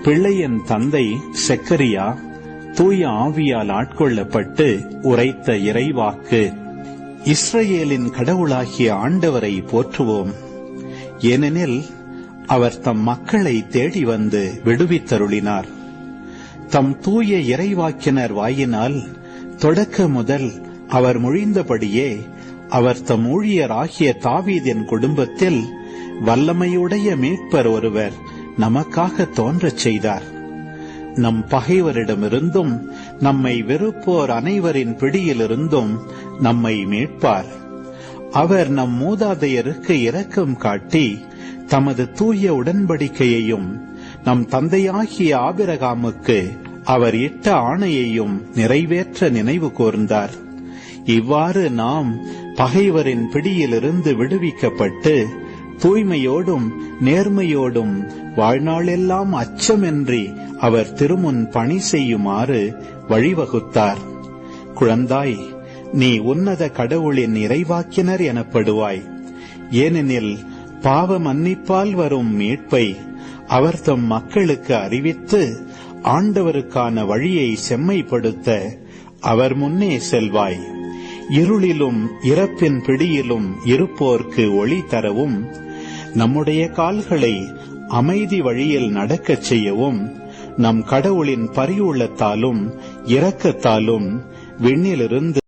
பிள்ளையின் தந்தை செக்கரியா தூய ஆவியால் ஆட்கொள்ளப்பட்டு உரைத்த இறைவாக்கு. இஸ்ரவேலின் கடவுளாகிய ஆண்டவரை போற்றுவோம். ஏனெனில் அவர் தம் மக்களை தேடி வந்து விடுவித்தருளினார். தம் தூய இறைவாக்கினர் வாயினால் தொடக்க முதல் அவர் மொழிந்தபடியே அவர் தம் ஊழியராகிய தாவீதின் குடும்பத்தில் வல்லமையுடைய மீட்பர் ஒருவர் நமக்காக தோன்றச் செய்தார். நம் பகைவரிடமிருந்தும் நம்மை வெறுப்போர் அனைவரின் பிடியிலிருந்தும் நம்மை மீட்பார். அவர் நம் மூதாதையருக்கு இரக்கம் காட்டி தமது தூய உடன்படிக்கையையும் நம் தந்தையாகிய ஆபிரகாமுக்கு அவர் இட்ட ஆணையையும் நிறைவேற்ற நினைவு கூர்ந்தார். இவ்வாறு நாம் பகைவரின் பிடியிலிருந்து விடுவிக்கப்பட்டு தூய்மையோடும் நேர்மையோடும் வாழ்நாளெல்லாம் அச்சமின்றி அவர் திருமுன் பணி செய்யுமாறு வழிவகுத்தார். குழந்தாய், நீ உன்னத கடவுளின் இறைவாக்கினர் எனப்படுவாய். ஏனெனில் பாவ மன்னிப்பால் வரும் மீட்பை அவர் தம் மக்களுக்கு அறிவித்து ஆண்டவருக்கான வழியை செம்மைப்படுத்த அவர் முன்னே செல்வாய். இருளிலும் இறப்பின் பிடியிலும் இருப்போர்க்கு ஒளி தரவும் நம்முடைய கால்களை அமைதி வழியில் நடக்கச் செய்யவும் நம் கடவுளின் பரிவுள்ளத்தாலும் இரக்கத்தாலும் விண்ணிலிருந்து